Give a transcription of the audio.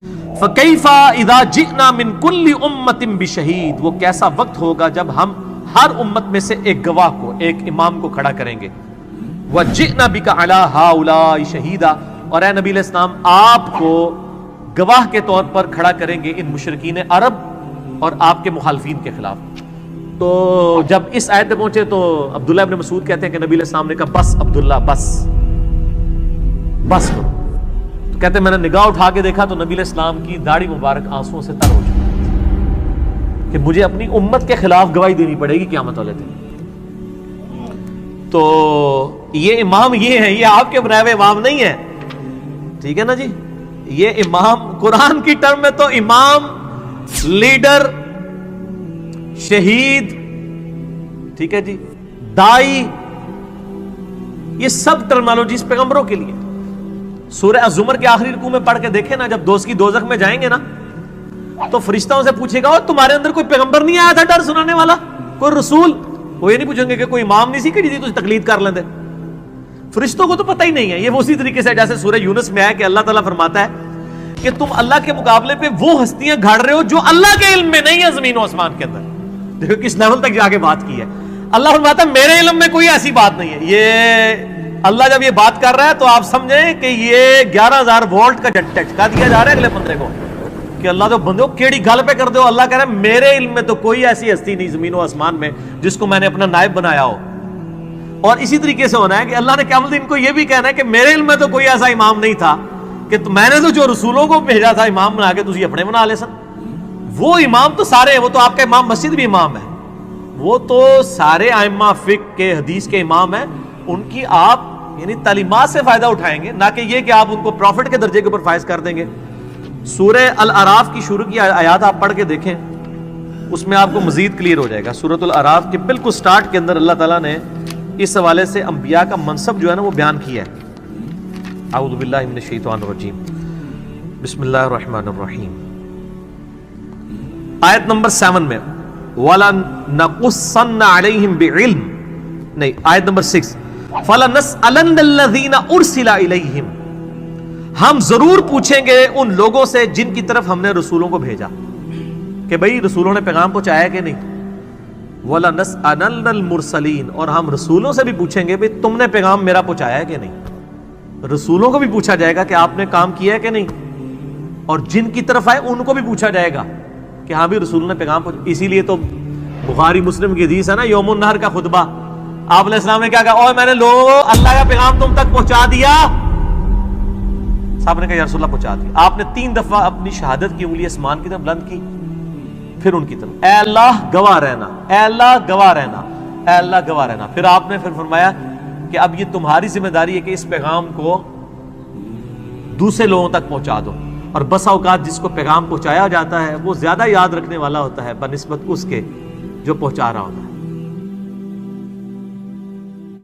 فَكَيْفَ إِذَا جِئْنَا مِن كُلِّ أُمَّةٍ بِشَهِيدٍ، وہ کیسا وقت ہوگا جب ہم ہر امت میں سے ایک گواہ کو، ایک امام کو کھڑا کریں گے. وَجِئْنَا بِكَ عَلَىٰ هَٰؤُلَاءِ شَهِيدًا، اور اے نبی علیہ السلام آپ کو گواہ کے طور پر کھڑا کریں گے ان مشرکین عرب اور آپ کے مخالفین کے خلاف. تو جب اس آیت پہ پہنچے تو عبداللہ ابن مسعود کہتے ہیں کہ نبی علیہ السلام نے کہا بس عبداللہ بس بس کرو. تو کہتے ہیں میں نے نگاہ اٹھا کے دیکھا تو نبی علیہ السلام کی داڑھی مبارک آنسوؤں سے تر ہو چکی کہ مجھے اپنی امت کے خلاف گواہی دینی پڑے گی قیامت والے دن. تو یہ امام یہ ہے، یہ آپ کے بنائے ہوئے امام نہیں ہے، ٹھیک ہے نا جی. یہ امام قرآن کی ٹرم میں تو امام، لیڈر، شہید، ٹھیک ہے جی، دائی، یہ سب ٹرمنالوجیز پیغمبروں کے لیے. سورہ الزمر کے آخری رکوع میں پڑھ کے دیکھیں نا، جب دوست کی دوزخ میں جائیں گے نا تو فرشتوں سے پوچھے گا اور تمہارے اندر کوئی پیغمبر نہیں آیا تھا ڈر سنانے والا، کوئی رسول؟ وہ یہ نہیں پوچھیں گے کہ کوئی امام نہیں سی کہ جی تجھے تقلید کر لیندے. فرشتوں کو تو پتہ ہی نہیں ہے. یہ وہ اسی طریقے سے جیسے سورہ یونس میں آیا کہ اللہ تعالیٰ فرماتا ہے کہ تم اللہ کے مقابلے پہ وہ ہستیاں گھاڑ رہے ہو جو اللہ کے علم میں نہیں ہے زمین و آسمان کے اندر. دیکھو کس لیول تک جا کے بات کی ہے. اللہ فرماتا ہے میرے علم میں کوئی ایسی بات نہیں ہے. یہ اللہ جب یہ بات کر رہا ہے تو آپ سمجھیں کہ یہ 11,000 وولٹ کا جھٹکا دیا جا رہا ہے اگلے بندے کو کہ اللہ تو بندے کیڑی گل پہ کر دو. اللہ کہہ رہا ہے میرے علم میں تو کوئی ایسی ہستی نہیں زمین و آسمان میں جس کو میں نے اپنا نائب بنایا ہو. اور اسی طریقے سے ہونا ہے کہ اللہ نے قیامت دن کو یہ بھی کہنا ہے کہ میرے علم میں تو کوئی ایسا امام نہیں تھا کہ میں نے تو جو رسولوں کو بھیجا تھا امام بنا کے تجھے اپنے بنا لے سن. وہ امام تو سارے ہیں، وہ تو آپ کا امام مسجد بھی امام ہے، وہ تو سارے ائمہ فقہ کے حدیث کے امام ہیں. ان کی آپ یعنی تعلیمات سے فائدہ اٹھائیں گے، نہ کہ یہ کہ آپ ان کو پروفٹ کے درجے کے اوپر فائز کر دیں گے. سورہ الاعراف کی شروع کی آیات آپ پڑھ کے دیکھیں، اس میں آپ کو مزید کلیئر ہو جائے گا. سورۃ الاعراف کے بالکل سٹارٹ کے اندر اللہ تعالیٰ نے اس حوالے سے انبیاء کا منصب جو ہے نا وہ بیان کیا ہے. اعوذ باللہ من الشیطان الرجیم، بسم اللہ الرحمن الرحیم. آیت نمبر 7 میں وَلَنَقُصَّنَّ عَلَيْهِمْ بِعِلْمٍ، نہیں آیت نمبر 6 فَلَنَسْأَلَنَّ الَّذِينَ أُرْسِلَ إِلَيْهِمْ، ہم ضرور پوچھیں گے ان لوگوں سے جن کی طرف ہم نے رسولوں کو بھیجا کہ بھئی رسولوں نے پیغام پہنچایا کہ نہیں. وَلَنَسْأَلَنَّ الْمُرْسَلِينَ، اور ہم رسولوں سے بھی پوچھیں گے بھئی تم نے پیغام میرا پہنچایا کہ نہیں. رسولوں کو بھی پوچھا جائے گا کہ آپ نے کام کیا ہے کہ نہیں، اور جن کی طرف آئے ان کو بھی پوچھا جائے گا کہ ہاں بھی رسولوں نے پیغام پہنچایا. اسی لیے تو بخاری مسلم کی حدیث ہے نا، یوم النہر کا خطبہ، آپ علیہ السلام نے کیا کہا، اوہ میں نے لوگوں اللہ کا پیغام تم تک پہنچا دیا. صاحب نے کہا یا رسول اللہ پہنچا دیا. آپ نے 3 دفعہ اپنی شہادت کی انگلی آسمان کی طرف بلند کی، پھر ان کی طرف، اے اللہ گواہ رہنا، اے اللہ گواہ رہنا، اے اللہ گواہ رہنا. پھر آپ نے فرمایا کہ اب یہ تمہاری ذمہ داری ہے کہ اس پیغام کو دوسرے لوگوں تک پہنچا دو. اور بسا اوقات جس کو پیغام پہنچایا جاتا ہے وہ زیادہ یاد رکھنے والا ہوتا ہے بنسبت اس کے جو پہنچا رہا ہوتا ہے.